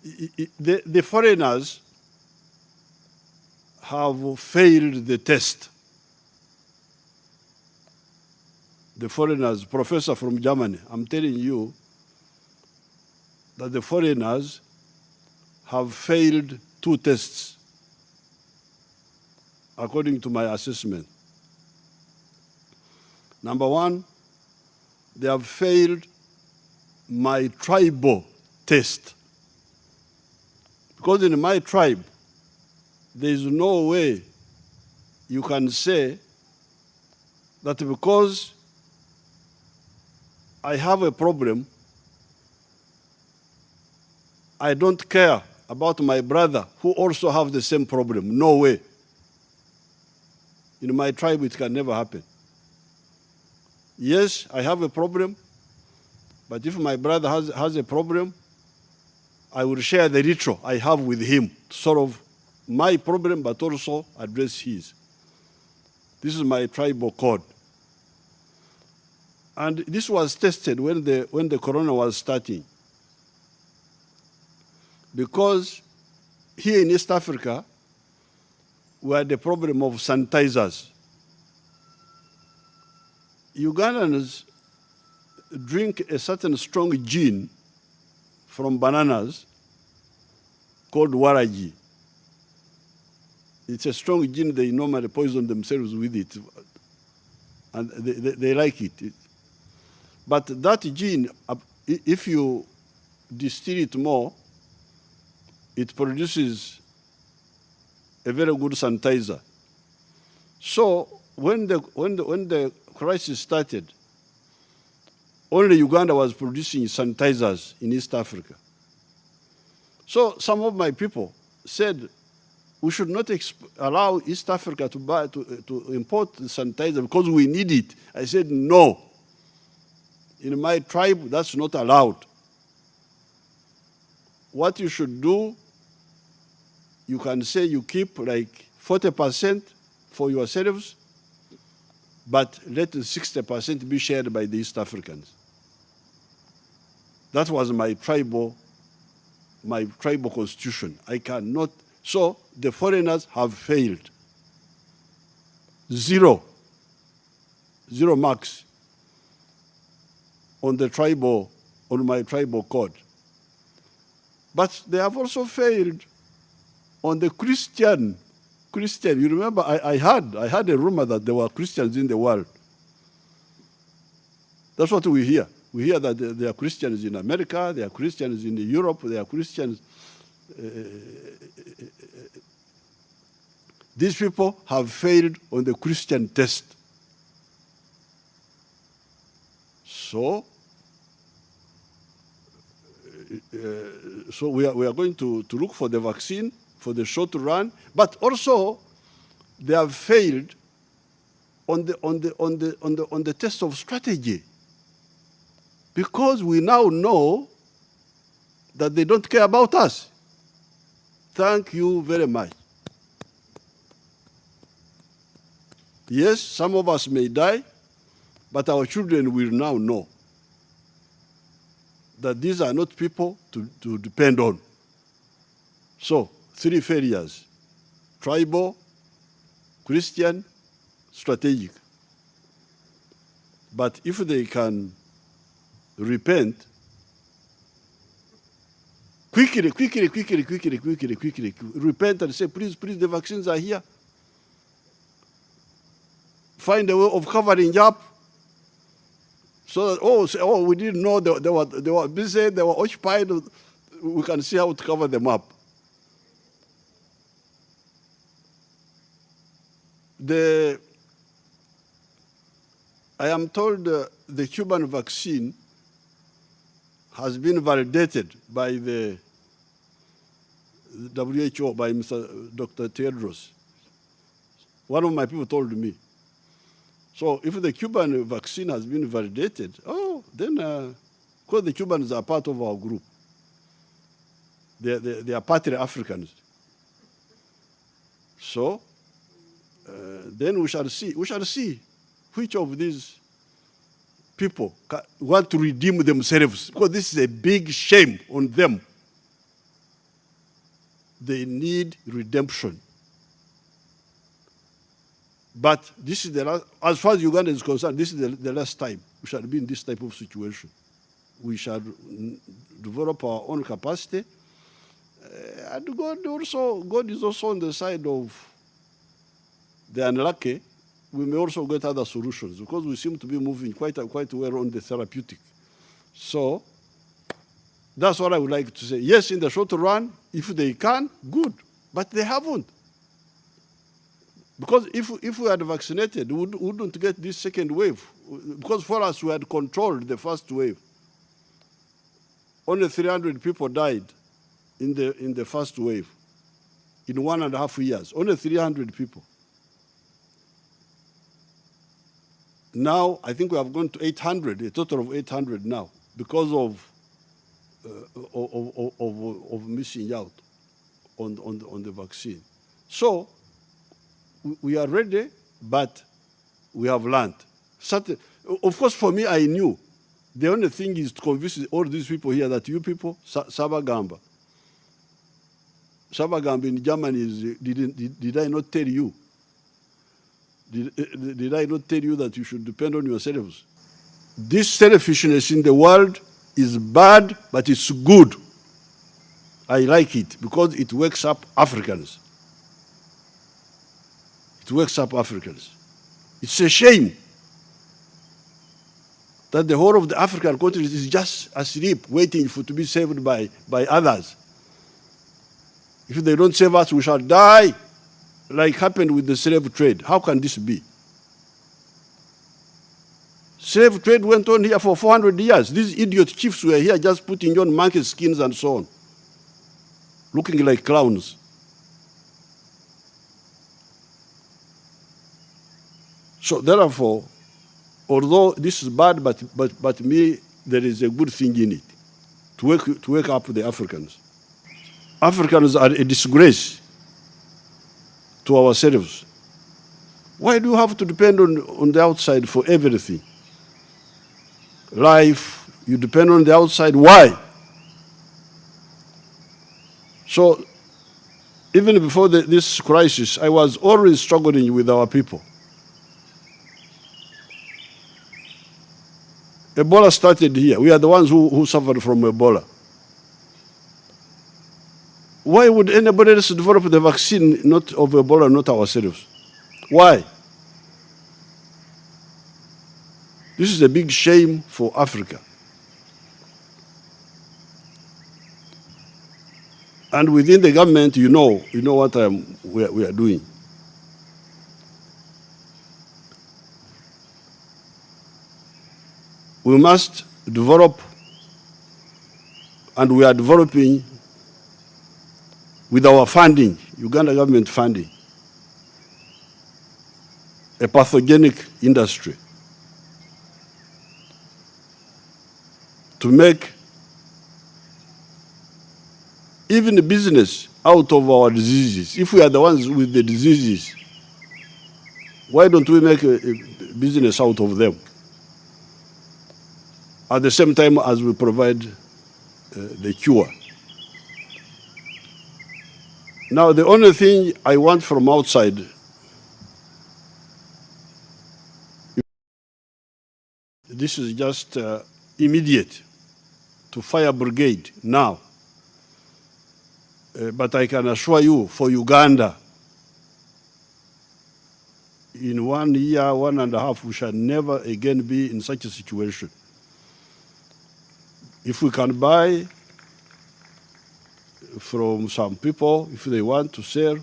The foreigners have failed the test. The foreigners, professor from Germany, I'm telling you that the foreigners have failed 2 tests, according to my assessment. Number 1, they have failed my tribal test. Because in my tribe, there is no way you can say that because I have a problem, I don't care about my brother who also have the same problem. No way. In my tribe, it can never happen. Yes, I have a problem, but if my brother has a problem, I will share the ritual I have with him to solve my problem, but also address his. This is my tribal code. And this was tested when the corona was starting. Because here in East Africa, we had the problem of sanitizers. Ugandans drink a certain strong gin from bananas called waragi. It's a strong gin, they normally poison themselves with it, and they like it. But that gin, if you distill it more, it produces a very good sanitizer. So when the crisis started, only Uganda was producing sanitizers in East Africa. So some of my people said, we should not allow East Africa to import the sanitizer because we need it. I said, no. In my tribe, that's not allowed. What you should do, you can say you keep like 40% for yourselves, but let the 60% be shared by the East Africans. That was my tribal constitution. I cannot. So the foreigners have failed. 0 marks on my tribal code. But they have also failed on the Christian. You remember, I had a rumor that there were Christians in the world. That's what we hear. We hear that there are Christians in America, there are Christians in Europe, there are Christians. These people have failed on the Christian test. So we are going to look for the vaccine for the short run, but also they have failed on the test of strategy, because we now know that they don't care about us. Thank you very much. Yes, some of us may die, but our children will now know that these are not people to depend on. So, 3 failures: tribal, Christian, strategic. But if they can repent, quickly, repent and say, please, the vaccines are here. Find a way of covering up. So that, we didn't know they were busy, they were occupied. We can see how to cover them up. I am told the Cuban vaccine has been validated by the WHO, by Dr. Tedros. One of my people told me. So if the Cuban vaccine has been validated, then, because the Cubans are part of our group. They are partly Africans. So then we shall see which of these people want to redeem themselves, because this is a big shame on them. they need redemption. But this is the last, as far as Uganda is concerned, this is the last time we shall be in this type of situation. We shall develop our own capacity. And God is also on the side of the unlucky. We may also get other solutions because we seem to be moving quite well on the therapeutic. So that's what I would like to say. Yes, in the short run, if they can, good. But they haven't. Because if we had vaccinated, we wouldn't get this second wave. Because for us, we had controlled the first wave. Only 300 people died in the first wave in 1.5 years. Only 300 people. Now, I think we have gone to 800, a total of 800 now, because of missing out on the vaccine. So, we are ready, but we have learned. Of course, for me, I knew. The only thing is to convince all these people here that you people, Sabagamba. Sabagamba in Germany is, did I not tell you? Did I not tell you that you should depend on yourselves? This selfishness in the world is bad, but it's good. I like it because it wakes up Africans. It wakes up Africans. It's a shame that the whole of the African continent is just asleep, waiting to be saved by others. If they don't save us, we shall die, like happened with the slave trade. How can this be? Slave trade went on here for 400 years. These idiot chiefs were here just putting on monkey skins and so on, looking like clowns. So therefore, although this is bad, but me, there is a good thing in it, to wake up the Africans. Africans are a disgrace to ourselves. Why do you have to depend on the outside for everything? Life, you depend on the outside. Why? So, even before this crisis, I was always struggling with our people. Ebola started here. We are the ones who suffered from Ebola. Why would anybody else develop the vaccine not of Ebola, not ourselves? Why? This is a big shame for Africa. And within the government, you know what we are doing. We must develop, and we are developing with our funding, Uganda government funding, a pathogenic industry to make even the business out of our diseases. If we are the ones with the diseases, why don't we make a business out of them? At the same time as we provide the cure. Now, the only thing I want from outside, this is just immediate, to fire brigade now. But I can assure you, for Uganda, in 1 year, 1.5, we shall never again be in such a situation. If we can buy from some people, if they want to sell,